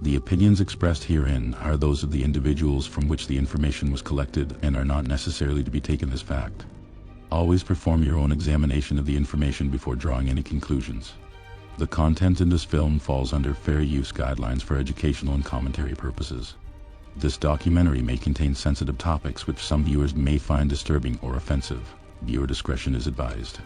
The opinions expressed herein are those of the individuals from which the information was collected and are not necessarily to be taken as fact. Always perform your own examination of the information before drawing any conclusions. The content in this film falls under fair use guidelines for educational and commentary purposes. This documentary may contain sensitive topics which some viewers may find disturbing or offensive. Viewer discretion is advised.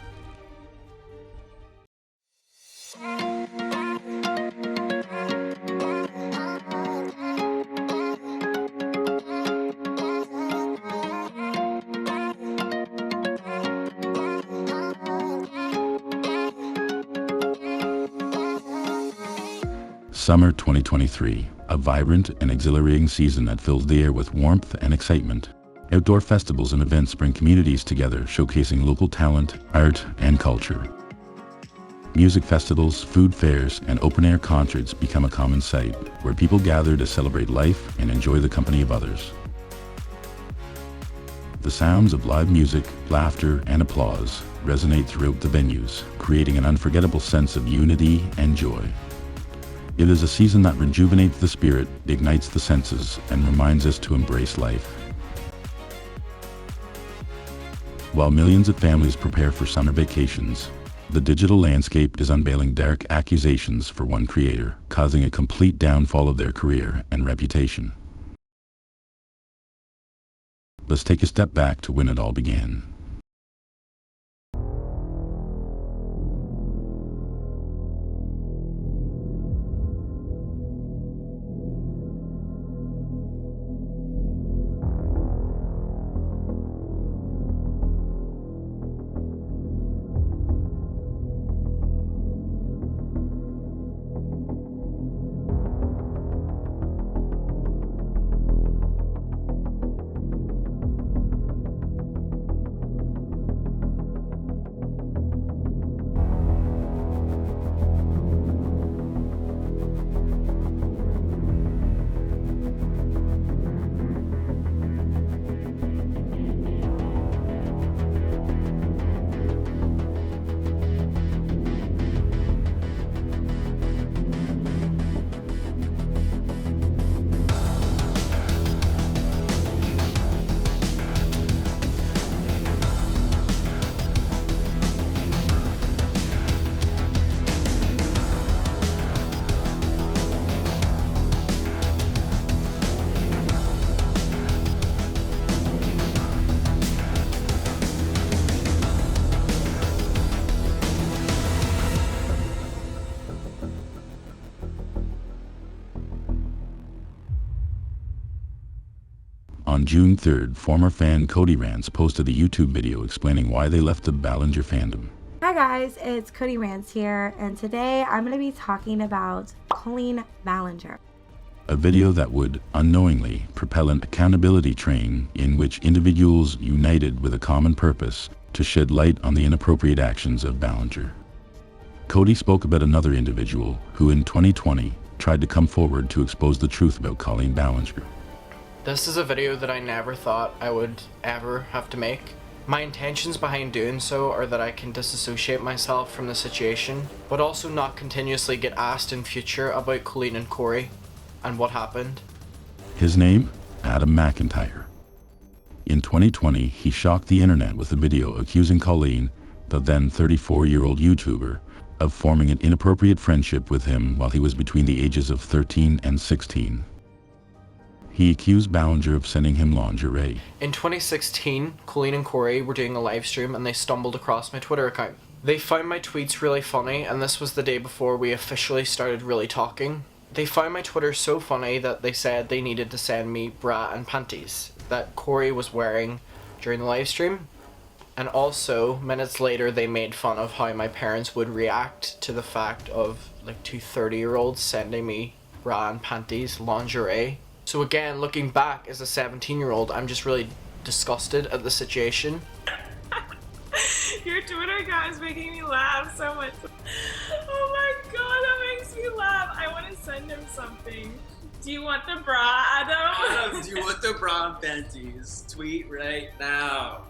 Summer 2023, a vibrant and exhilarating season that fills the air with warmth and excitement. Outdoor festivals and events bring communities together, showcasing local talent, art, and culture. Music festivals, food fairs, and open-air concerts become a common sight, where people gather to celebrate life and enjoy the company of others. The sounds of live music, laughter, and applause resonate throughout the venues, creating an unforgettable sense of unity and joy. It is a season that rejuvenates the spirit, ignites the senses, and reminds us to embrace life. While millions of families prepare for summer vacations, the digital landscape is unveiling dark accusations for one creator, causing a complete downfall of their career and reputation. Let's take a step back to when it all began. On June 3rd, former fan Cody Rance posted a YouTube video explaining why they left the Ballinger fandom. Hi guys, it's Cody Rance here, and today I'm going to be talking about Colleen Ballinger. A video that would, unknowingly, propel an accountability train in which individuals united with a common purpose to shed light on the inappropriate actions of Ballinger. Cody spoke about another individual who in 2020 tried to come forward to expose the truth about Colleen Ballinger. This is a video that I never thought I would ever have to make. My intentions behind doing so are that I can disassociate myself from the situation, but also not continuously get asked in future about Colleen and Corey and what happened. His name? Adam McIntyre. In 2020, he shocked the internet with a video accusing Colleen, the then 34-year-old YouTuber, of forming an inappropriate friendship with him while he was between the ages of 13 and 16. He accused Ballinger of sending him lingerie. In 2016, Colleen and Corey were doing a live stream and they stumbled across my Twitter account. They found my tweets really funny, and this was the day before we officially started really talking. They found my Twitter so funny that they said they needed to send me bra and panties that Corey was wearing during the live stream. And also, minutes later, they made fun of how my parents would react to the fact of like two 30-year-olds sending me bra and panties, lingerie. So again, looking back as a 17-year-old, I'm just really disgusted at the situation. Your Twitter account is making me laugh so much. Oh my god, that makes me laugh. I want to send him something. Do you want the bra, Adam? Do you want the bra and panties? Tweet right now.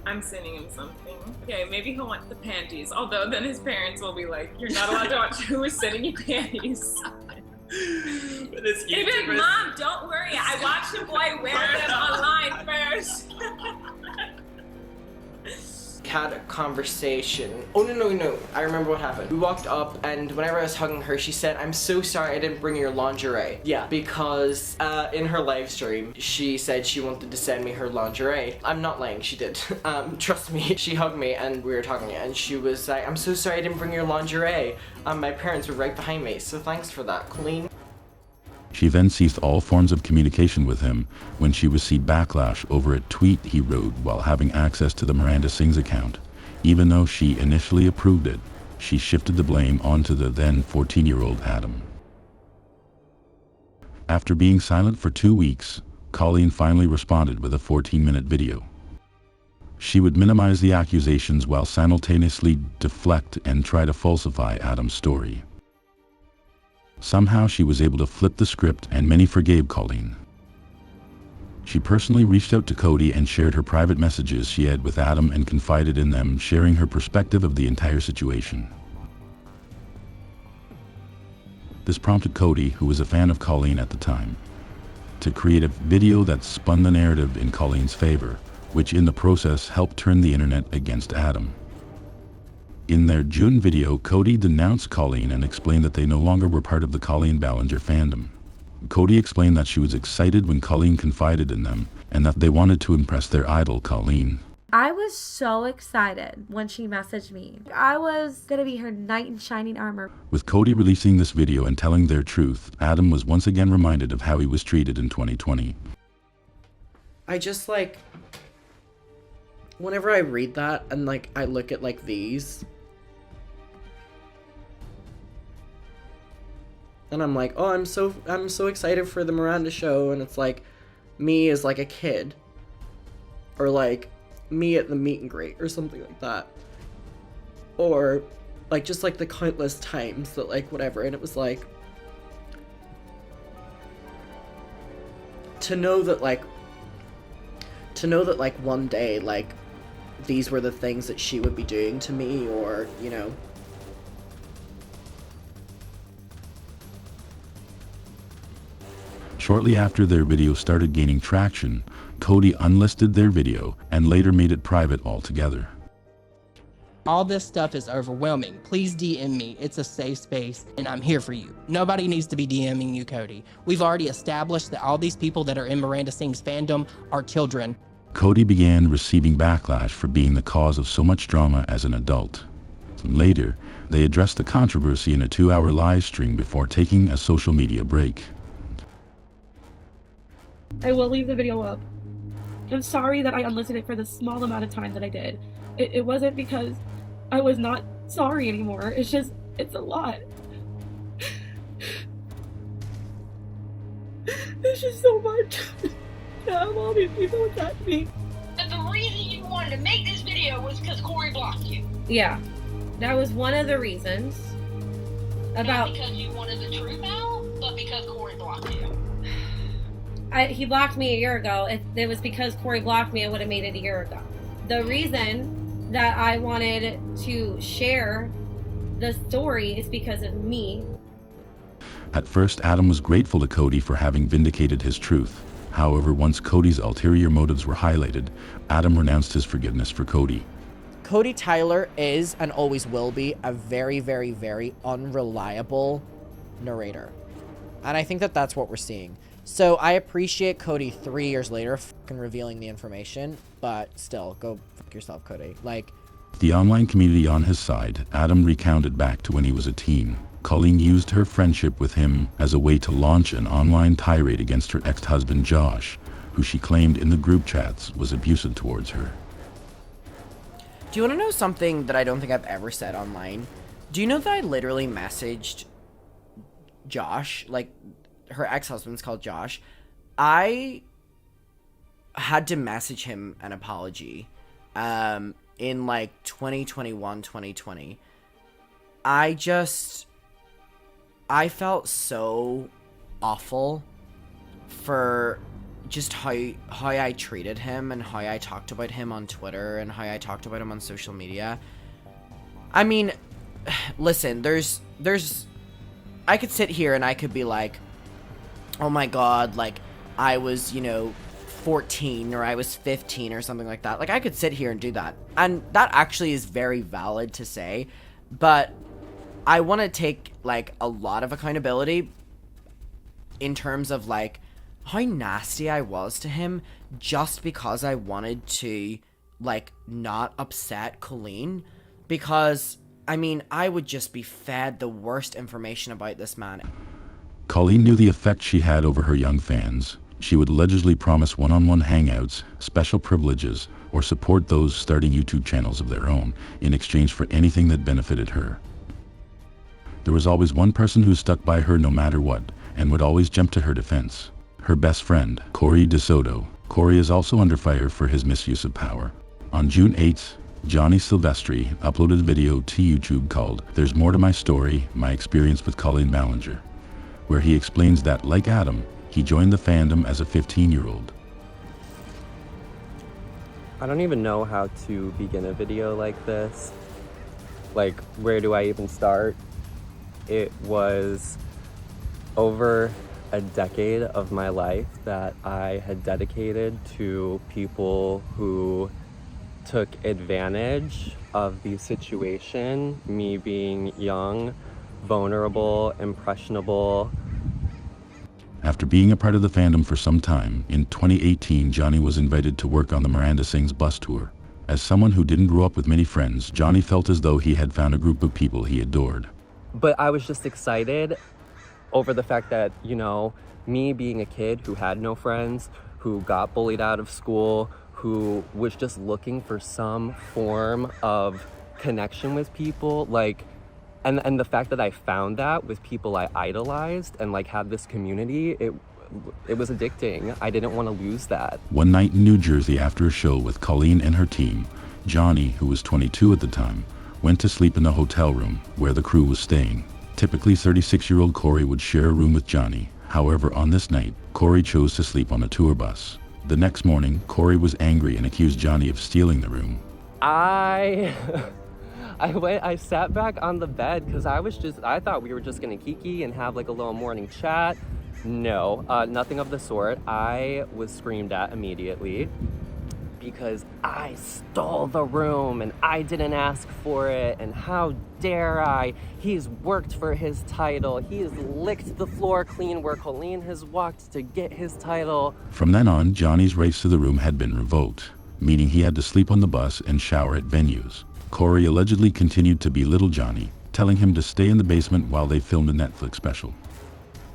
I'm sending him something. Okay, maybe he'll want the panties. Although then his parents will be like, you're not allowed to watch who is sending you panties. This He'd be like, YouTuber's- Mom, don't worry. I watched a boy wear them online first. Had a conversation. Oh, no. I remember what happened. We walked up, and whenever I was hugging her, she said, I'm so sorry I didn't bring your lingerie. Yeah, because in her live stream, she said she wanted to send me her lingerie. I'm not lying, she did. Trust me. She hugged me, and we were talking, and she was like, I'm so sorry I didn't bring your lingerie. My parents were right behind me, so thanks for that, Colleen. She then ceased all forms of communication with him when she received backlash over a tweet he wrote while having access to the Miranda Sings account. Even though she initially approved it, she shifted the blame onto the then 14-year-old Adam. After being silent for 2 weeks, Colleen finally responded with a 14-minute video. She would minimize the accusations while simultaneously deflect and try to falsify Adam's story. Somehow she was able to flip the script, and many forgave Colleen. She personally reached out to Cody and shared her private messages she had with Adam and confided in them, sharing her perspective of the entire situation. This prompted Cody, who was a fan of Colleen at the time, to create a video that spun the narrative in Colleen's favor, which in the process helped turn the internet against Adam. In their June video, Cody denounced Colleen and explained that they no longer were part of the Colleen Ballinger fandom. Cody explained that she was excited when Colleen confided in them and that they wanted to impress their idol, Colleen. I was so excited when she messaged me. I was gonna be her knight in shining armor. With Cody releasing this video and telling their truth, Adam was once again reminded of how he was treated in 2020. I just, like, whenever I read that and, like, I look at, like, these, and I'm like, oh, I'm so excited for the Miranda show, and it's like me as like a kid, or like me at the meet and greet or something like that, or like just like the countless times that like whatever, and it was like to know that like one day like these were the things that she would be doing to me, or you know. Shortly after their video started gaining traction, Cody unlisted their video and later made it private altogether. All this stuff is overwhelming. Please DM me. It's a safe space, and I'm here for you. Nobody needs to be DMing you, Cody. We've already established that all these people that are in Miranda Sings fandom are children. Cody began receiving backlash for being the cause of so much drama as an adult. Later, they addressed the controversy in a 2-hour live stream before taking a social media break. I will leave the video up. I'm sorry that I unlisted it for the small amount of time that I did. It wasn't because I was not sorry anymore. It's just, it's a lot. It's just so much. To have all these people attack me. And the reason you wanted to make this video was because Corey blocked you. Yeah, that was one of the reasons. Not because you wanted the truth out, but because Corey blocked you. He blocked me a year ago. If it was because Corey blocked me, I would have made it a year ago. The reason that I wanted to share the story is because of me. At first, Adam was grateful to Cody for having vindicated his truth. However, once Cody's ulterior motives were highlighted, Adam renounced his forgiveness for Cody. Cody Tyler is and always will be a very, very, very unreliable narrator. And I think that that's what we're seeing. So I appreciate Cody 3 years later fucking revealing the information, but still, go fuck yourself, Cody. Like, The online community on his side, Adam recounted back to when he was a teen. Colleen used her friendship with him as a way to launch an online tirade against her ex-husband Josh, who she claimed in the group chats was abusive towards her. do you want to know something that I don't think I've ever said online? Do you know that I literally messaged Josh, like, her ex-husband's called Josh. I had to message him an apology in like 2021, 2020. I felt so awful for just how I treated him and how I talked about him on Twitter and how I talked about him on social media. I mean, listen, there's I could sit here and I could be like, oh my god, like, I was, 14 or I was 15 or something like that. Like, I could sit here and do that. And that actually is very valid to say, but I want to take, like, a lot of accountability in terms of, like, how nasty I was to him just because I wanted to, like, not upset Colleen. Because, I mean, I would just be fed the worst information about this man. Colleen knew the effect she had over her young fans. She would allegedly promise one-on-one hangouts, special privileges, or support those starting YouTube channels of their own in exchange for anything that benefited her. There was always one person who stuck by her no matter what, and would always jump to her defense. Her best friend, Corey DeSoto. Corey is also under fire for his misuse of power. On June 8th, Johnny Silvestri uploaded a video to YouTube called "There's More to My Story, My Experience with Colleen Ballinger," where he explains that, like Adam, he joined the fandom as a 15-year-old. I don't even know how to begin a video like this. Like, where do I even start? It was over a decade of my life that I had dedicated to people who took advantage of the situation, me being young, vulnerable, impressionable. After being a part of the fandom for some time, in 2018, Johnny was invited to work on the Miranda Sings bus tour. As someone who didn't grow up with many friends, Johnny felt as though he had found a group of people he adored. But I was just excited over the fact that, me being a kid who had no friends, who got bullied out of school, who was just looking for some form of connection with people, like, and the fact that I found that with people I idolized and, like, had this community, it was addicting. I didn't want to lose that. One night in New Jersey after a show with Colleen and her team, Johnny, who was 22 at the time, went to sleep in a hotel room where the crew was staying. Typically, 36-year-old Corey would share a room with Johnny. However, on this night, Corey chose to sleep on a tour bus. The next morning, Corey was angry and accused Johnny of stealing the room. I sat back on the bed because I thought we were just gonna kiki and have, like, a little morning chat. No, nothing of the sort. I was screamed at immediately because I stole the room and I didn't ask for it, and how dare I? He's worked for his title. He's licked the floor clean where Colleen has walked to get his title. From then on, Johnny's rights to the room had been revoked, meaning he had to sleep on the bus and shower at venues. Corey allegedly continued to belittle Johnny, telling him to stay in the basement while they filmed a Netflix special.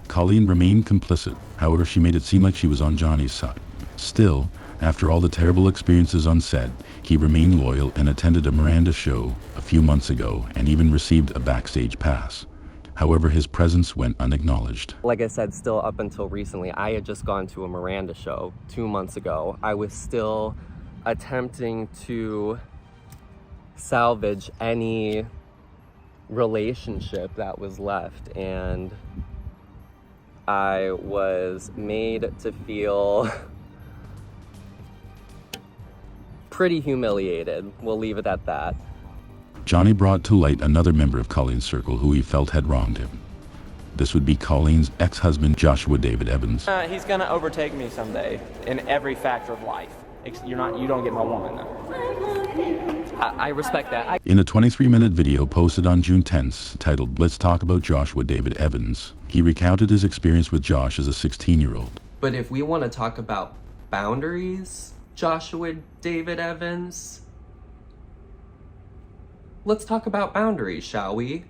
Colleen remained complicit. However, she made it seem like she was on Johnny's side. Still, after all the terrible experiences on set, he remained loyal and attended a Miranda show a few months ago and even received a backstage pass. However, his presence went unacknowledged. Like I said, still up until recently, I had just gone to a Miranda show 2 months ago. I was still attempting to salvage any relationship that was left, and I was made to feel pretty humiliated. We'll leave it at that. Johnny brought to light another member of Colleen's circle who he felt had wronged him. This would be Colleen's ex-husband, Joshua David Evans. He's gonna overtake me someday in every factor of life. You don't get my woman though. I respect that. In a 23-minute video posted on June 10th, titled "Let's Talk About Joshua David Evans," he recounted his experience with Josh as a 16-year-old. But if we want to talk about boundaries, Joshua David Evans, let's talk about boundaries, shall we?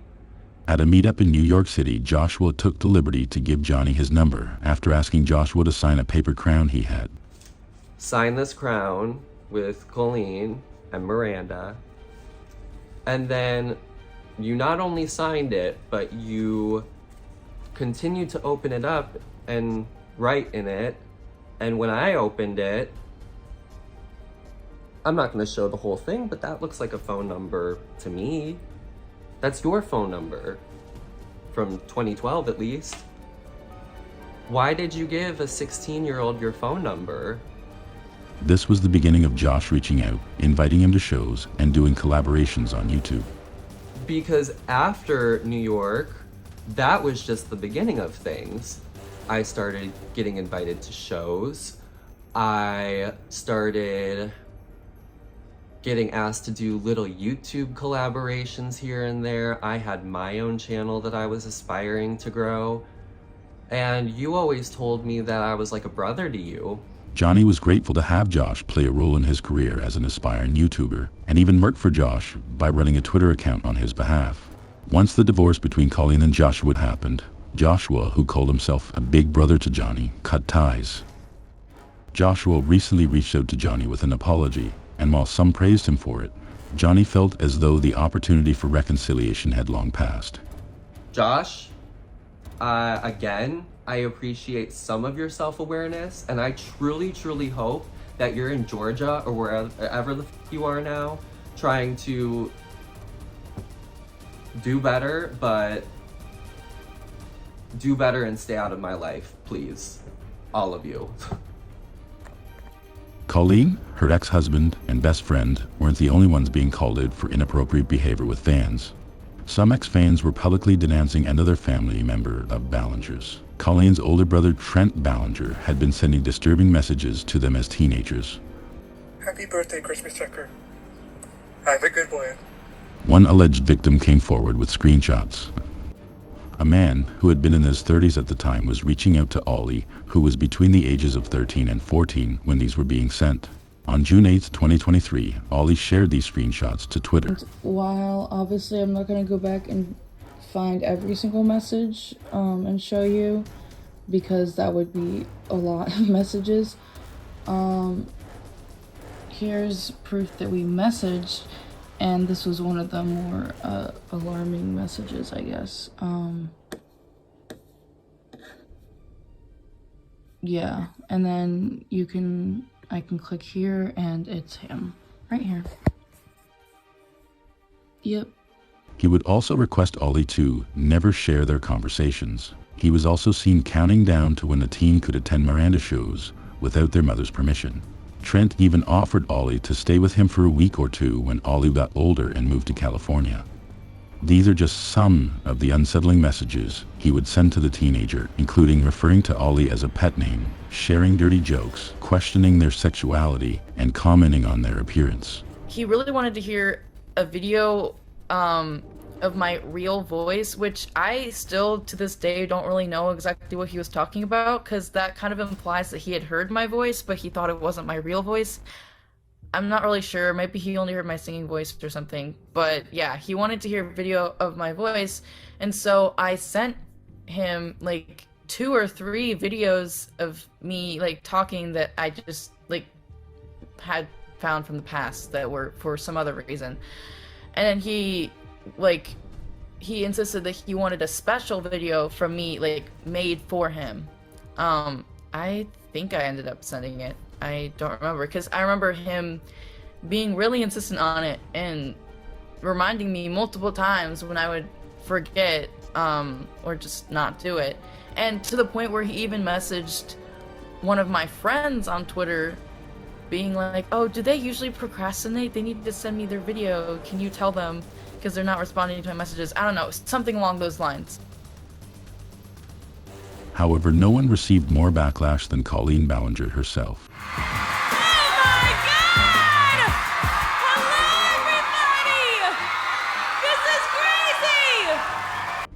At a meetup in New York City, Joshua took the liberty to give Johnny his number after asking Joshua to sign a paper crown he had. Sign this crown with Colleen and Miranda, and then you not only signed it, but you continued to open it up and write in it. And when I opened it, I'm not going to show the whole thing, but that looks like a phone number to me. That's your phone number from 2012 at least. Why did you give a 16-year-old your phone number? This was the beginning of Josh reaching out, inviting him to shows, and doing collaborations on YouTube. Because after New York, that was just the beginning of things. I started getting invited to shows. I started getting asked to do little YouTube collaborations here and there. I had my own channel that I was aspiring to grow. And you always told me that I was like a brother to you. Johnny was grateful to have Josh play a role in his career as an aspiring YouTuber, and even worked for Josh by running a Twitter account on his behalf. Once the divorce between Colleen and Joshua happened, Joshua, who called himself a big brother to Johnny, cut ties. Joshua recently reached out to Johnny with an apology, and while some praised him for it, Johnny felt as though the opportunity for reconciliation had long passed. Josh, again, I appreciate some of your self-awareness, and I truly, truly hope that you're in Georgia or wherever the f you are now, trying to do better, but do better and stay out of my life, please. All of you. Colleen, her ex-husband, and best friend weren't the only ones being called out for inappropriate behavior with fans. Some ex-fans were publicly denouncing another family member of Ballinger's. Colleen's older brother Trent Ballinger had been sending disturbing messages to them as teenagers. Happy birthday, Christmas Tucker. Have a good one. One alleged victim came forward with screenshots. A man who had been in his 30s at the time was reaching out to Ollie, who was between the ages of 13 and 14 when these were being sent. On June 8, 2023, Ollie shared these screenshots to Twitter. And while obviously I'm not going to go back and find every single message and show you, because that would be a lot of messages, here's proof that we messaged, and this was one of the more alarming messages, I guess. Yeah, and then I can click here and it's him right here. Yep. He would also request Ollie to never share their conversations. He was also seen counting down to when a teen could attend Miranda shows without their mother's permission. Trent even offered Ollie to stay with him for a week or two when Ollie got older and moved to California. These are just some of the unsettling messages he would send to the teenager, including referring to Ollie as a pet name, sharing dirty jokes, questioning their sexuality, and commenting on their appearance. He really wanted to hear a video of my real voice, which I still to this day don't really know exactly what he was talking about, because that kind of implies that he had heard my voice, but he thought it wasn't my real voice. I'm not really sure. Maybe he only heard my singing voice or something. But yeah, he wanted to hear a video of my voice. And so I sent him like 2 or 3 videos of me like talking that I just like had found from the past that were for some other reason. And then he insisted that he wanted a special video from me like made for him. I think I ended up sending it. I don't remember, because I remember him being really insistent on it and reminding me multiple times when I would forget or just not do it. And to the point where he even messaged one of my friends on Twitter being like, oh, do they usually procrastinate? They need to send me their video. Can you tell them? Because they're not responding to my messages. I don't know, something along those lines. However, no one received more backlash than Colleen Ballinger herself.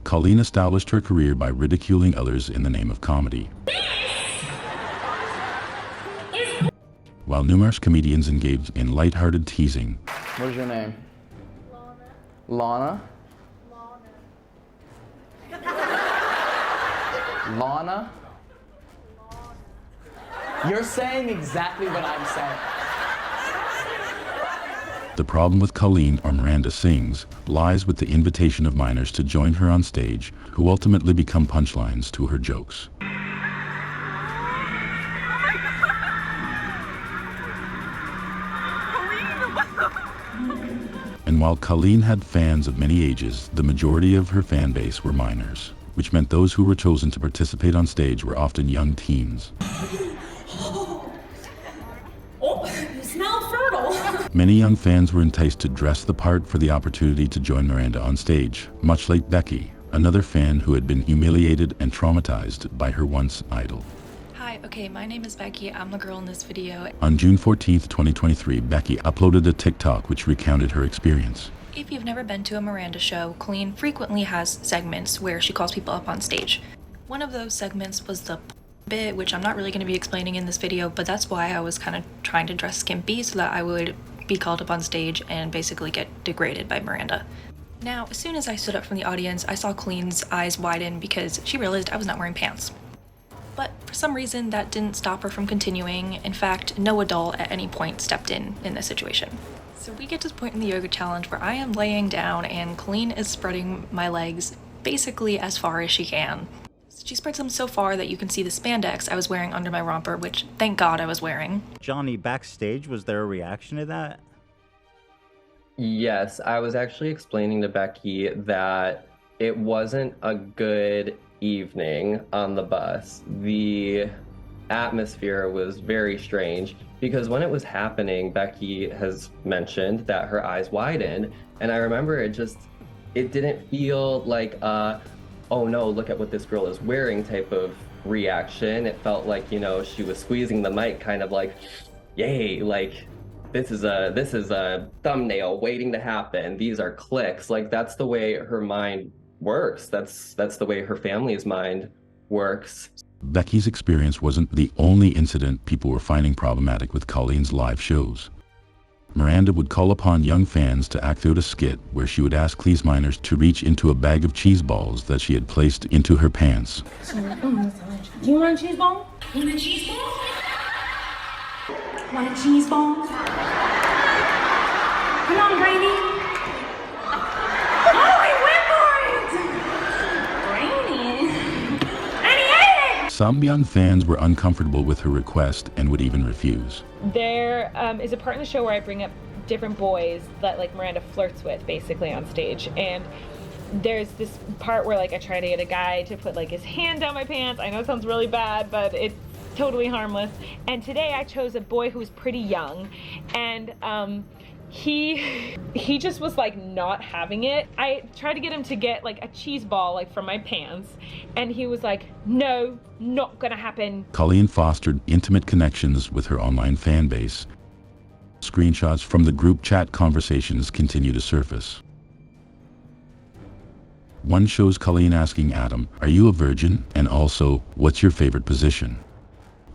Colleen established her career by ridiculing others in the name of comedy. While numerous comedians engaged in lighthearted teasing. What's your name? Lana? Lana? You're saying exactly what I'm saying. The problem with Colleen, or Miranda Sings, lies with the invitation of minors to join her on stage, who ultimately become punchlines to her jokes. And while Colleen had fans of many ages, the majority of her fan base were minors, which meant those who were chosen to participate on stage were often young teens. Oh, you smell fertile. Many young fans were enticed to dress the part for the opportunity to join Miranda on stage, much like Becky, another fan who had been humiliated and traumatized by her once idol. Hi, okay, my name is Becky. I'm the girl in this video. On June 14th, 2023, Becky uploaded a TikTok which recounted her experience. If you've never been to a Miranda show, Colleen frequently has segments where she calls people up on stage. One of those segments was the bit, which I'm not really going to be explaining in this video, but that's why I was kind of trying to dress skimpy so that I would be called up on stage and basically get degraded by Miranda. Now, as soon as I stood up from the audience, I saw Colleen's eyes widen because she realized I was not wearing pants. But for some reason, that didn't stop her from continuing. In fact, no adult at any point stepped in this situation. So we get to the point in the yoga challenge where I am laying down and Colleen is spreading my legs basically as far as she can. She spreads them so far that you can see the spandex I was wearing under my romper, which thank God I was wearing. Johnny, backstage, was there a reaction to that? Yes, I was actually explaining to Becky that it wasn't a good evening on the bus. The atmosphere was very strange because when it was happening, Becky has mentioned that her eyes widened, and I remember it didn't feel like oh no, look at what this girl is wearing type of reaction. It felt like, you know, she was squeezing the mic kind of like, yay, like this is a thumbnail waiting to happen. These are clicks. Like that's the way her mind works. That's the way her family's mind works. Becky's experience wasn't the only incident people were finding problematic with Colleen's live shows. Miranda would call upon young fans to act out a skit where she would ask Minors to reach into a bag of cheese balls that she had placed into her pants. Do you want a cheese ball? Want a cheese ball? Want a cheese ball? Come on, Brady. Oh, he went for it! Brady. And he ate it! Some young fans were uncomfortable with her request and would even refuse. There is a part in the show where I bring up different boys that like Miranda flirts with basically on stage, and there's this part where like I try to get a guy to put like his hand down my pants. I know it sounds really bad, but it's totally harmless. And today I chose a boy who was pretty young, and he just was like not having it. I tried to get him to get like a cheese ball like from my pants, and he was like, no, not gonna happen. Colleen fostered intimate connections with her online fan base. Screenshots from the group chat conversations continue to surface. One shows Colleen asking Adam, "Are you a virgin?" and also, "What's your favorite position?"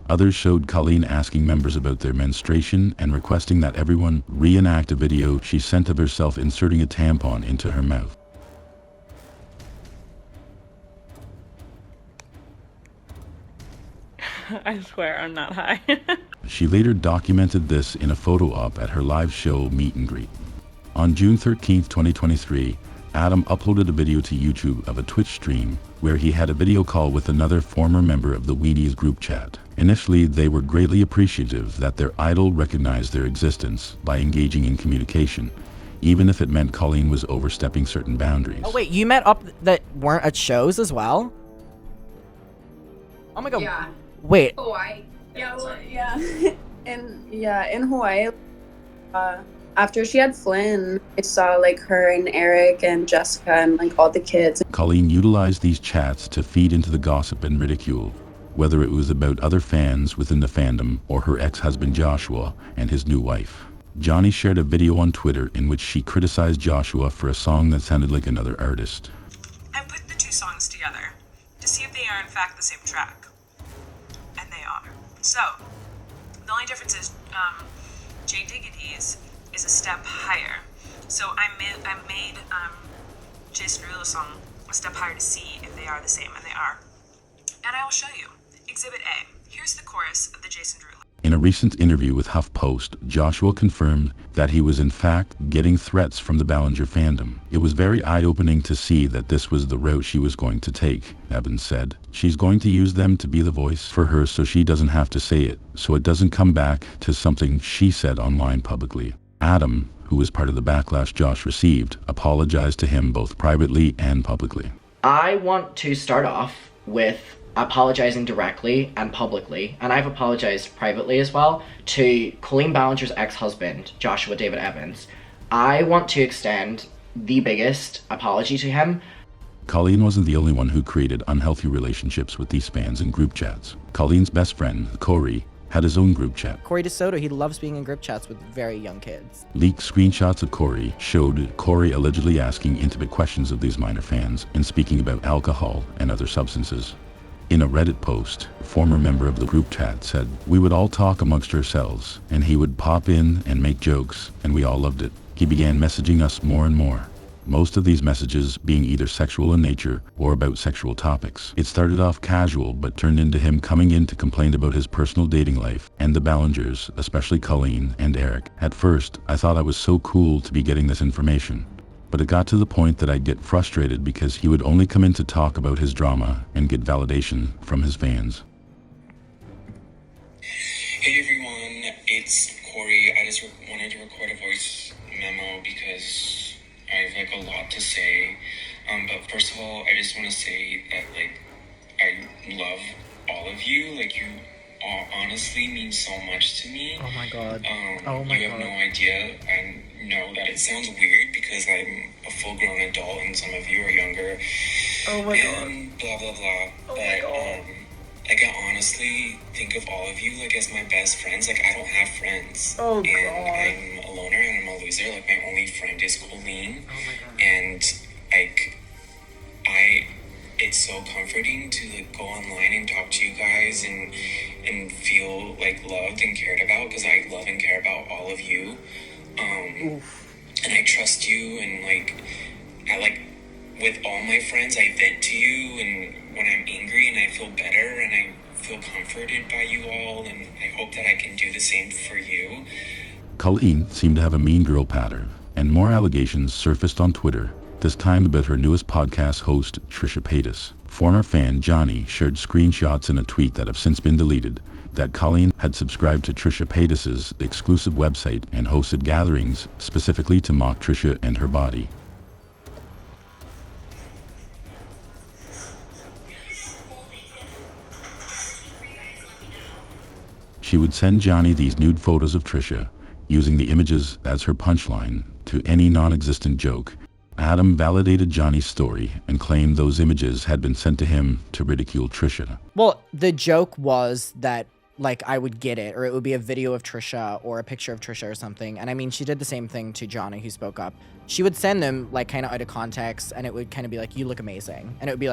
Others showed Colleen asking members about their menstruation and requesting that everyone reenact a video she sent of herself inserting a tampon into her mouth. I swear I'm not high. She later documented this in a photo op at her live show Meet and Greet. On June 13, 2023, Adam uploaded a video to YouTube of a Twitch stream where he had a video call with another former member of the Wheaties group chat. Initially, they were greatly appreciative that their idol recognized their existence by engaging in communication, even if it meant Colleen was overstepping certain boundaries. Oh wait, you met up that weren't at shows as well? Oh my god. Yeah. Wait. Hawaii. Yeah, well, yeah. In Hawaii, after she had Flynn, I saw like her and Eric and Jessica and like all the kids. Colleen utilized these chats to feed into the gossip and ridicule, whether it was about other fans within the fandom or her ex-husband Joshua and his new wife. Johnny shared a video on Twitter in which she criticized Joshua for a song that sounded like another artist. I put the two songs together to see if they are in fact the same track. And they are. So, the only difference is Jay Diggity's is a step higher. So I made Jason Derulo's song a step higher to see if they are the same, and they are. And I will show you. Exhibit A. Here's the chorus of the Jason Derulo. In a recent interview with HuffPost, Joshua confirmed that he was in fact getting threats from the Ballinger fandom. It was very eye-opening to see that this was the route she was going to take, Evans said. She's going to use them to be the voice for her so she doesn't have to say it, so it doesn't come back to something she said online publicly. Adam, who was part of the backlash Josh received, apologized to him both privately and publicly. I want to start off with apologizing directly and publicly, and I've apologized privately as well, to Colleen Ballinger's ex-husband, Joshua David Evans. I want to extend the biggest apology to him. Colleen wasn't the only one who created unhealthy relationships with these fans in group chats. Colleen's best friend, Corey, had his own group chat. Corey DeSoto, he loves being in group chats with very young kids. Leaked screenshots of Corey showed Corey allegedly asking intimate questions of these minor fans and speaking about alcohol and other substances. In a Reddit post, a former member of the group chat said, "We would all talk amongst ourselves, and he would pop in and make jokes, and we all loved it. He began messaging us more and more. Most of these messages being either sexual in nature or about sexual topics. It started off casual but turned into him coming in to complain about his personal dating life and the Ballingers, especially Colleen and Eric. At first, I thought I was so cool to be getting this information. But it got to the point that I'd get frustrated because he would only come in to talk about his drama and get validation from his fans." Hey everyone, it's Corey. I just wanted to record a voice memo because I have a lot to say. But first of all, I just want to say that I love all of you. You all honestly mean so much to me. Oh my god. You have no idea. I know that it sounds weird because I'm a full-grown adult and some of you are younger. Oh my god. And blah blah blah. I honestly think of all of you as my best friends. I don't have friends. Oh god. And I'm a loner and I'm a loser. My only friend is Colleen. Oh my god. And it's so comforting to go online and talk to you guys and feel loved and cared about because I love and care about all of you. And I trust you and with all my friends I vent to you and when I'm angry and I feel better and I feel comforted by you all and I hope that I can do the same for you. Colleen seemed to have a mean girl pattern, and more allegations surfaced on Twitter, this time about her newest podcast host, Trisha Paytas. Former fan Johnny shared screenshots in a tweet that have since been deleted that Colleen had subscribed to Trisha Paytas' exclusive website and hosted gatherings specifically to mock Trisha and her body. She would send Johnny these nude photos of Trisha, using the images as her punchline to any non-existent joke. Adam validated Johnny's story and claimed those images had been sent to him to ridicule Trisha. Well, the joke was that I would get it, or it would be a video of Trisha or a picture of Trisha or something. And I mean, she did the same thing to Johnny, who spoke up. She would send them kind of out of context, and it would kind of be you look amazing. And it would be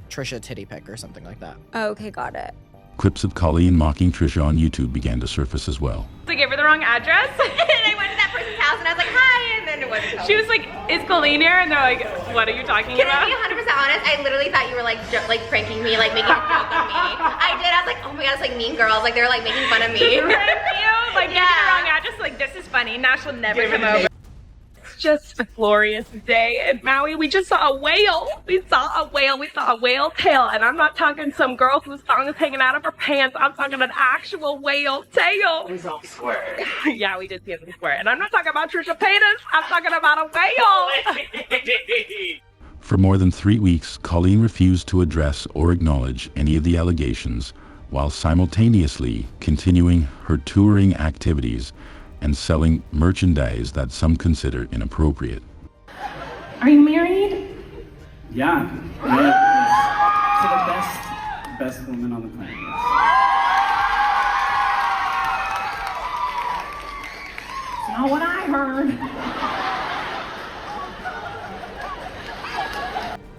Trisha titty pic or something like that. Okay, got it. Clips of Colleen mocking Trisha on YouTube began to surface as well. I gave her the wrong address. And I went to that person's house and I was like, hi, and then it wasn't. She was like, is Colleen here? And they're like, what are you talking about? Can I be 100% honest? I literally thought you were pranking me, making a joke on me. I did. I was like, oh my god, it's Mean Girls. They were making fun of me. Prank you? Gave you the wrong address. This is funny. Now she'll never come over. Just a glorious day in Maui. We just saw a whale. We saw a whale tail. And I'm not talking some girl whose thong is hanging out of her pants. I'm talking an actual whale tail. We saw him squirt. Yeah, we did see him squirt. And I'm not talking about Trisha Paytas. I'm talking about a whale. For more than 3 weeks, Colleen refused to address or acknowledge any of the allegations, while simultaneously continuing her touring activities and selling merchandise that some consider inappropriate. Are you married? Yeah. To the best woman on the planet. It's not what I heard.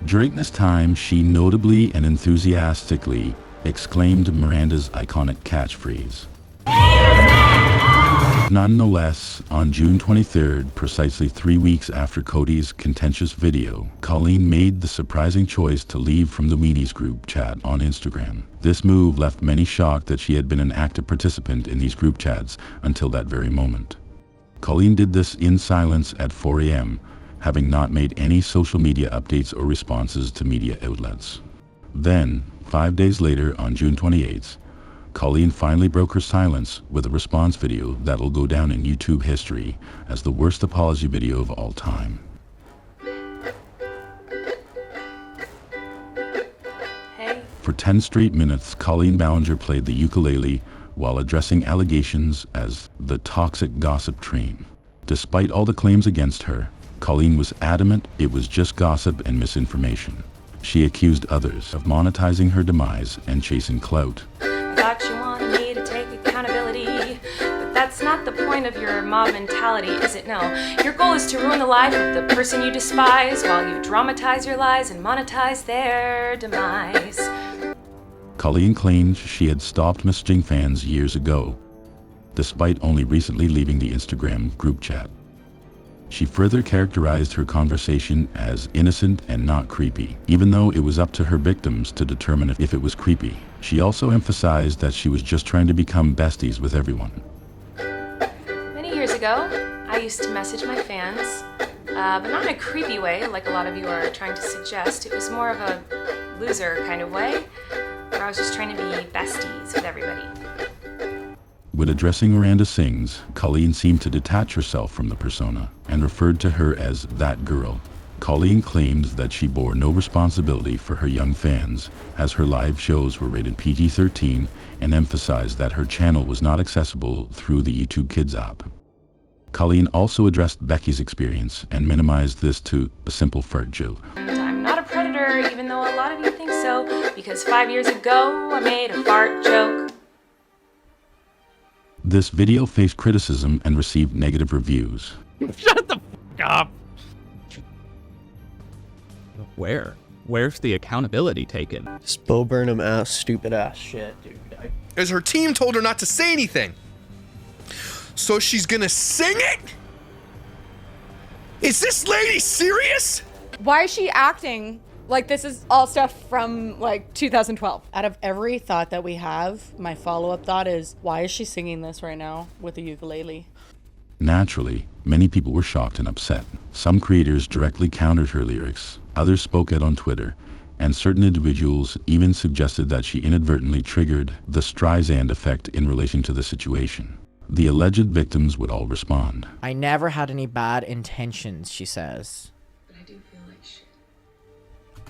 During this time, she notably and enthusiastically exclaimed Miranda's iconic catchphrase. Nonetheless, on June 23rd, precisely 3 weeks after Cody's contentious video, Colleen made the surprising choice to leave from the Weenies group chat on Instagram. This move left many shocked that she had been an active participant in these group chats until that very moment. Colleen did this in silence at 4 a.m., having not made any social media updates or responses to media outlets. Then, 5 days later, on June 28th, Colleen finally broke her silence with a response video that'll go down in YouTube history as the worst apology video of all time. Hey. For 10 straight minutes, Colleen Ballinger played the ukulele while addressing allegations as the toxic gossip train. Despite all the claims against her, Colleen was adamant it was just gossip and misinformation. She accused others of monetizing her demise and chasing clout. Thought you wanted me to take accountability, but that's not the point of your mob mentality, is it? No. Your goal is to ruin the life of the person you despise while you dramatize your lies and monetize their demise. Colleen claimed she had stopped messaging fans years ago, despite only recently leaving the Instagram group chat. She further characterized her conversation as innocent and not creepy, even though it was up to her victims to determine if it was creepy. She also emphasized that she was just trying to become besties with everyone. Many years ago, I used to message my fans, but not in a creepy way like a lot of you are trying to suggest. It was more of a loser kind of way, where I was just trying to be besties with everybody. When addressing Miranda Sings, Colleen seemed to detach herself from the persona and referred to her as that girl. Colleen claimed that she bore no responsibility for her young fans, as her live shows were rated PG-13, and emphasized that her channel was not accessible through the YouTube Kids app. Colleen also addressed Becky's experience and minimized this to a simple fart joke. And I'm not a predator, even though a lot of you think so, because 5 years ago I made a fart joke. This video faced criticism and received negative reviews. Shut the fuck up! Where's the accountability taken? This Bo Burnham ass, stupid ass shit, dude. As her team told her not to say anything. So she's gonna sing it? Is this lady serious? Why is she acting like this is all stuff from like 2012? Out of every thought that we have, my follow-up thought is, why is she singing this right now with a ukulele? Naturally, many people were shocked and upset. Some creators directly countered her lyrics, others spoke out on Twitter, and certain individuals even suggested that she inadvertently triggered the Streisand effect in relation to the situation. The alleged victims would all respond. I never had any bad intentions, she says. But I do feel like shit.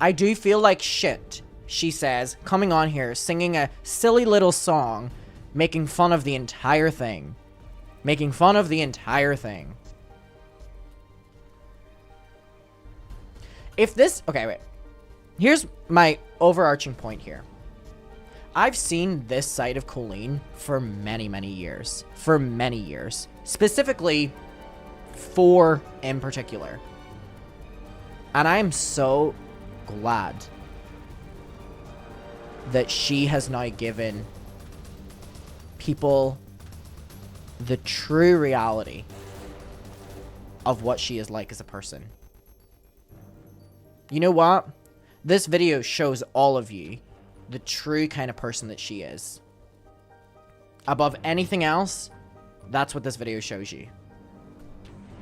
I do feel like shit, she says, coming on here, singing a silly little song, making fun of the entire thing. Making fun of the entire thing. If this... Okay, wait. Here's my overarching point here. I've seen this side of Colleen for many, many years. For many years. Specifically, 4 in particular. And I'm so glad that she has now given people the true reality of what she is like as a person. You know what? This video shows all of you the true kind of person that she is. Above anything else, that's what this video shows you.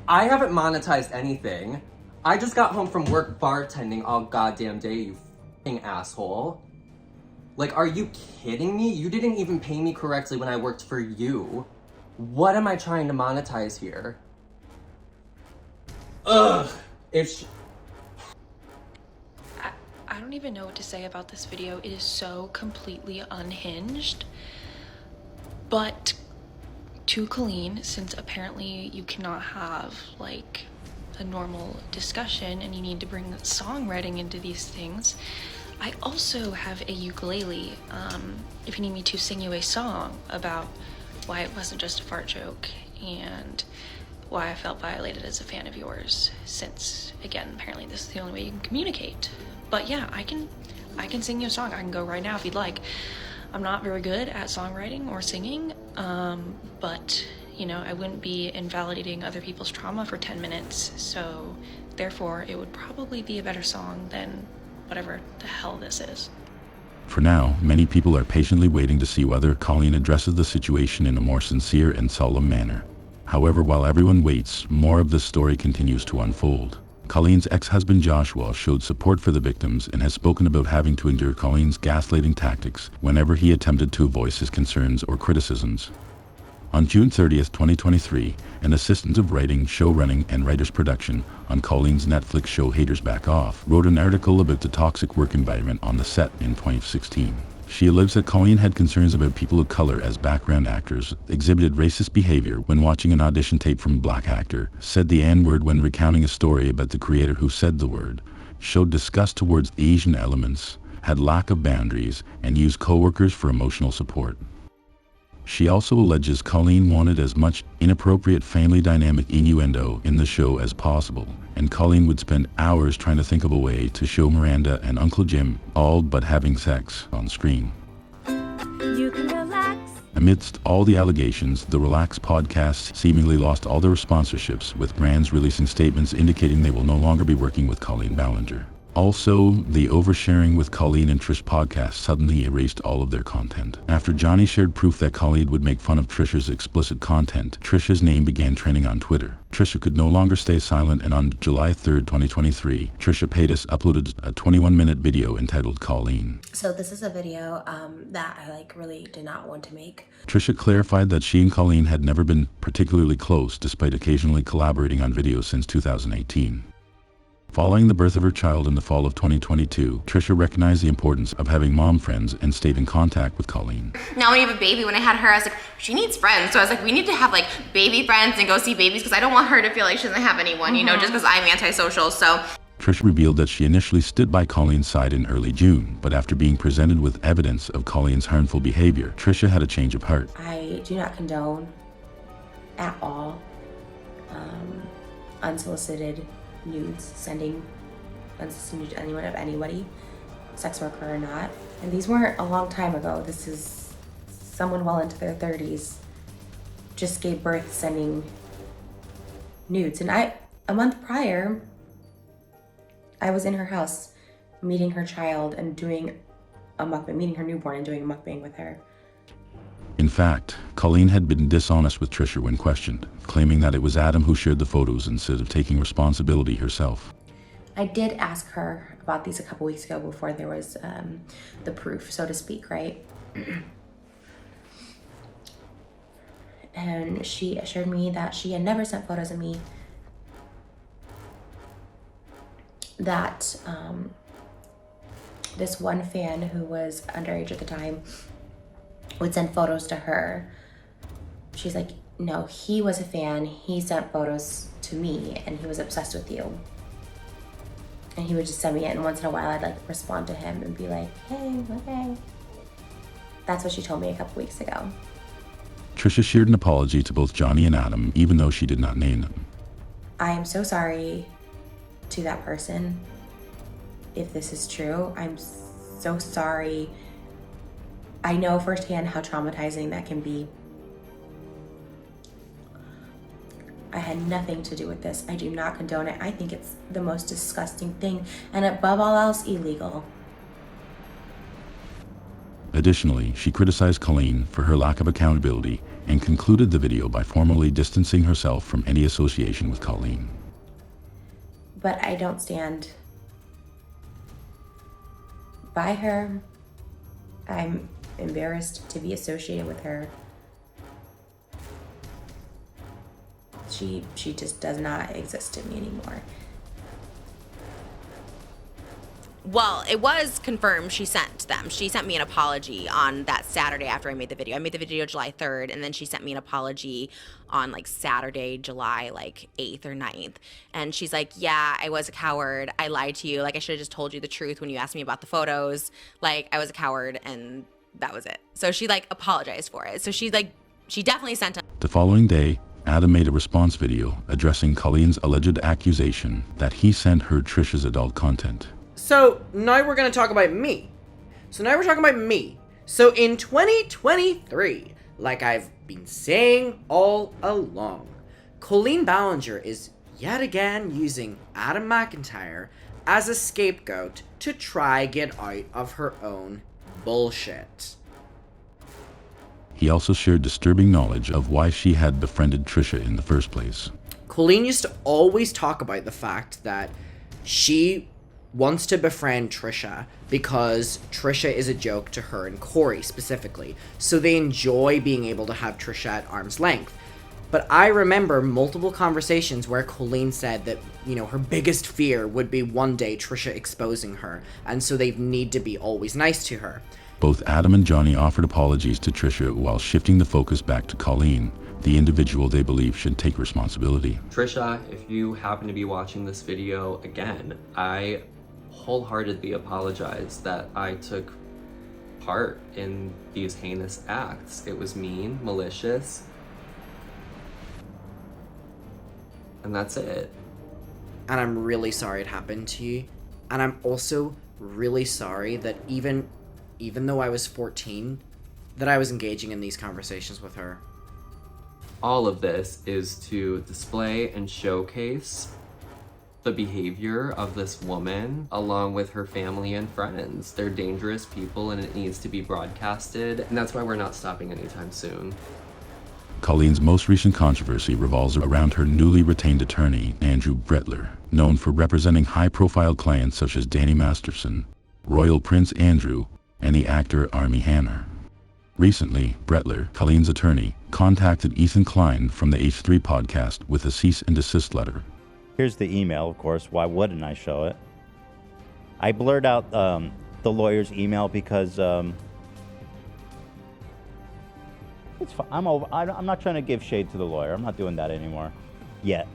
I haven't monetized anything. I just got home from work bartending all goddamn day, you f***ing asshole. Like, are you kidding me? You didn't even pay me correctly when I worked for you. What am I trying to monetize here? Ugh! I don't even know what to say about this video. It is so completely unhinged. But to Colleen, since apparently you cannot have like a normal discussion and you need to bring songwriting into these things, I also have a ukulele. If you need me to sing you a song about why it wasn't just a fart joke and why I felt violated as a fan of yours, since again apparently this is the only way you can communicate. But yeah, I can sing you a song. I can go right now if you'd like. I'm not very good at songwriting or singing, but you know, I wouldn't be invalidating other people's trauma for 10 minutes, so therefore it would probably be a better song than whatever the hell this is. For now, many people are patiently waiting to see whether Colleen addresses the situation in a more sincere and solemn manner. However, while everyone waits, more of this story continues to unfold. Colleen's ex-husband Joshua showed support for the victims and has spoken about having to endure Colleen's gaslighting tactics whenever he attempted to voice his concerns or criticisms. On June 30th, 2023, an assistant of writing, show running, and writer's production on Colleen's Netflix show Haters Back Off wrote an article about the toxic work environment on the set in 2016. She alleged that Colleen had concerns about people of color as background actors, exhibited racist behavior when watching an audition tape from a black actor, said the N-word when recounting a story about the creator who said the word, showed disgust towards Asian elements, had lack of boundaries, and used co-workers for emotional support. She also alleges Colleen wanted as much inappropriate family dynamic innuendo in the show as possible, and Colleen would spend hours trying to think of a way to show Miranda and Uncle Jim all but having sex on screen. You can relax. Amidst all the allegations, the Relax podcast seemingly lost all their sponsorships, with brands releasing statements indicating they will no longer be working with Colleen Ballinger. Also, the Oversharing with Colleen and Trish podcast suddenly erased all of their content. After Johnny shared proof that Colleen would make fun of Trisha's explicit content, Trisha's name began trending on Twitter. Trisha could no longer stay silent, and on July 3rd, 2023, Trisha Paytas uploaded a 21-minute video entitled Colleen. So this is a video that I really did not want to make. Trisha clarified that she and Colleen had never been particularly close, despite occasionally collaborating on videos since 2018. Following the birth of her child in the fall of 2022, Trisha recognized the importance of having mom friends and stayed in contact with Colleen. Now when you have a baby, when I had her, I was like, she needs friends. So I was like, we need to have baby friends and go see babies, because I don't want her to feel like she doesn't have anyone, just because I'm antisocial. So Trisha revealed that she initially stood by Colleen's side in early June, but after being presented with evidence of Colleen's harmful behavior, Trisha had a change of heart. I do not condone at all unsolicited nudes, sending unsolicited nudes to anyone of anybody, sex worker or not. And these weren't a long time ago. This is someone well into their 30s just gave birth sending nudes. And a month prior, I was in her house meeting her child and doing a mukbang, meeting her newborn and doing a mukbang with her. In fact, Colleen had been dishonest with Trisha when questioned, claiming that it was Adam who shared the photos instead of taking responsibility herself. I did ask her about these a couple weeks ago before there was the proof, so to speak, right? And she assured me that she had never sent photos of me, that this one fan who was underage at the time would send photos to her. She's like, no, he was a fan, he sent photos to me and he was obsessed with you. And he would just send me it, and once in a while I'd respond to him and be like, hey, okay. That's what she told me a couple weeks ago. Trisha shared an apology to both Johnny and Adam, even though she did not name them. I am so sorry to that person if this is true. I'm so sorry. I know firsthand how traumatizing that can be. I had nothing to do with this. I do not condone it. I think it's the most disgusting thing, and above all else, illegal. Additionally, she criticized Colleen for her lack of accountability and concluded the video by formally distancing herself from any association with Colleen. But I don't stand by her. I'm embarrassed to be associated with her. She just does not exist to me anymore. Well, it was confirmed she sent them. She sent me an apology on that Saturday after I made the video. I made the video July 3rd, and then she sent me an apology on Saturday, July 8th or 9th. And she's like, yeah, I was a coward. I lied to you. I should have just told you the truth when you asked me about the photos. I was a coward, and that was it. So she apologized for it. So she definitely sent them. The following day, Adam made a response video addressing Colleen's alleged accusation that he sent her Trisha's adult content. So now we're going to talk about me. So in 2023, like I've been saying all along, Colleen Ballinger is yet again using Adam McIntyre as a scapegoat to try get out of her own bullshit. He also shared disturbing knowledge of why she had befriended Trisha in the first place. Colleen used to always talk about the fact that she wants to befriend Trisha because Trisha is a joke to her and Corey specifically, so they enjoy being able to have Trisha at arm's length. But I remember multiple conversations where Colleen said that, her biggest fear would be one day Trisha exposing her, and so they need to be always nice to her. Both Adam and Johnny offered apologies to Trisha while shifting the focus back to Colleen, the individual they believe should take responsibility. Trisha, if you happen to be watching this video again, I wholeheartedly apologize that I took part in these heinous acts. It was mean, malicious, and that's it. And I'm really sorry it happened to you. And I'm also really sorry that even though I was 14, that I was engaging in these conversations with her. All of this is to display and showcase the behavior of this woman along with her family and friends. They're dangerous people and it needs to be broadcasted, and that's why we're not stopping anytime soon. Colleen's most recent controversy revolves around her newly retained attorney, Andrew Brettler, known for representing high-profile clients such as Danny Masterson, Royal Prince Andrew, and the actor Armie Hammer. Recently, Brettler, Colleen's attorney, contacted Ethan Klein from the H3 podcast with a cease and desist letter. Here's the email, of course. Why wouldn't I show it? I blurred out the lawyer's email because it's fine. I'm not trying to give shade to the lawyer. I'm not doing that anymore. Yet.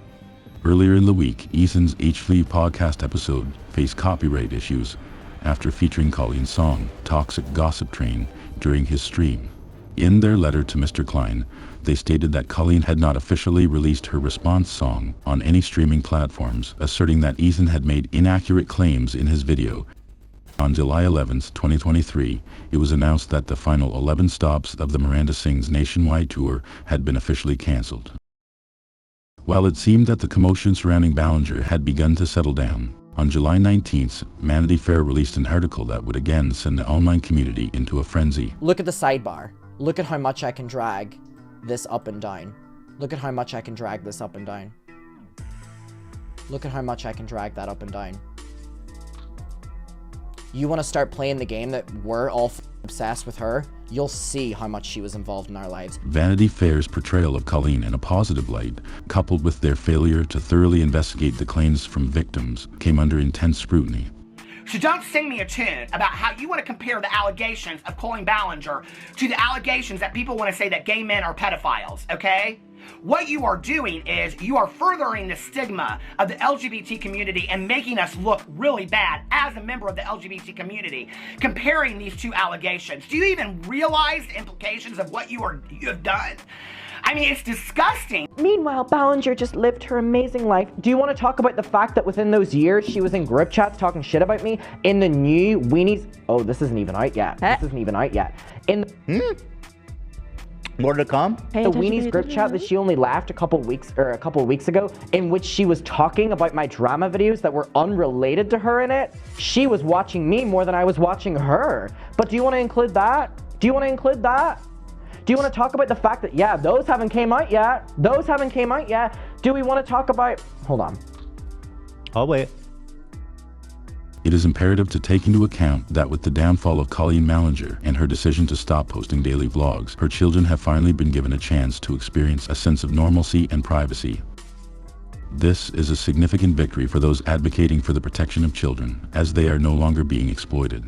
Earlier in the week, Ethan's H3 podcast episode faced copyright issues after featuring Colleen's song, Toxic Gossip Train, during his stream. In their letter to Mr. Klein, they stated that Colleen had not officially released her response song on any streaming platforms, asserting that Ethan had made inaccurate claims in his video. On July 11, 2023, it was announced that the final 11 stops of the Miranda Sings nationwide tour had been officially canceled. While it seemed that the commotion surrounding Ballinger had begun to settle down, on July 19th, Vanity Fair released an article that would again send the online community into a frenzy. Look at the sidebar. Look at how much I can drag this up and down. Look at how much I can drag this up and down. Look at how much I can drag that up and down. You want to start playing the game that we're all obsessed with her? You'll see how much she was involved in our lives. Vanity Fair's portrayal of Colleen in a positive light, coupled with their failure to thoroughly investigate the claims from victims, came under intense scrutiny. So don't sing me a tune about how you want to compare the allegations of Colleen Ballinger to the allegations that people want to say that gay men are pedophiles, okay? What you are doing is you are furthering the stigma of the LGBT community and making us look really bad as a member of the LGBT community, comparing these two allegations. Do you even realize the implications of what you have done? I mean, it's disgusting. Meanwhile, Ballinger just lived her amazing life. Do you want to talk about the fact that within those years she was in group chats talking shit about me in the new Weenies? Oh, this isn't even out yet. This isn't even out yet. In More to come? The Weenies group chat that she only left a couple weeks ago, in which she was talking about my drama videos that were unrelated to her in it. She was watching me more than I was watching her. But do you want to include that? Do you want to include that? Do you want to talk about the fact that, yeah, those haven't came out yet? Those haven't came out yet. Do we want to talk about... Hold on. I'll wait. It is imperative to take into account that with the downfall of Colleen Ballinger and her decision to stop posting daily vlogs, her children have finally been given a chance to experience a sense of normalcy and privacy. This is a significant victory for those advocating for the protection of children, as they are no longer being exploited.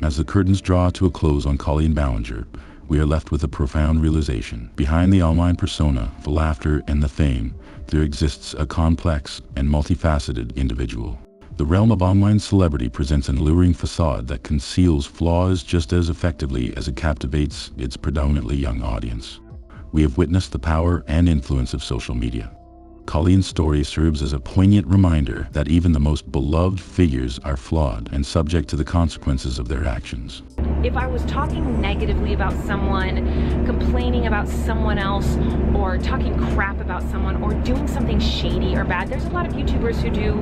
As the curtains draw to a close on Colleen Ballinger, we are left with a profound realization. Behind the online persona, the laughter, and the fame, there exists a complex and multifaceted individual. The realm of online celebrity presents an alluring facade that conceals flaws just as effectively as it captivates its predominantly young audience. We have witnessed the power and influence of social media. Colleen's story serves as a poignant reminder that even the most beloved figures are flawed and subject to the consequences of their actions. If I was talking negatively about someone, complaining about someone else, or talking crap about someone, or doing something shady or bad, there's a lot of YouTubers who do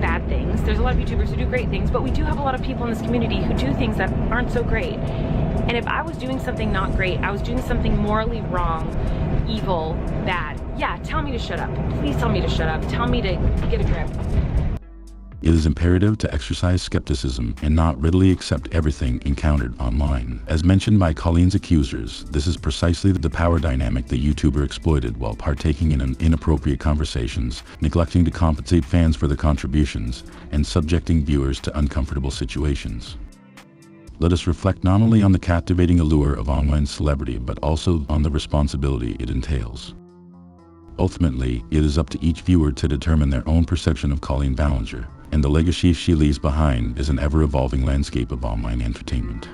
bad things. There's a lot of YouTubers who do great things, but we do have a lot of people in this community who do things that aren't so great. And if I was doing something not great, I was doing something morally wrong, evil, bad, yeah, tell me to shut up. Please tell me to shut up. Tell me to get a grip. It is imperative to exercise skepticism and not readily accept everything encountered online. As mentioned by Colleen's accusers, this is precisely the power dynamic the YouTuber exploited while partaking in inappropriate conversations, neglecting to compensate fans for their contributions, and subjecting viewers to uncomfortable situations. let us reflect not only on the captivating allure of online celebrity, but also on the responsibility it entails. Ultimately, it is up to each viewer to determine their own perception of Colleen Ballinger, and the legacy she leaves behind is an ever-evolving landscape of online entertainment.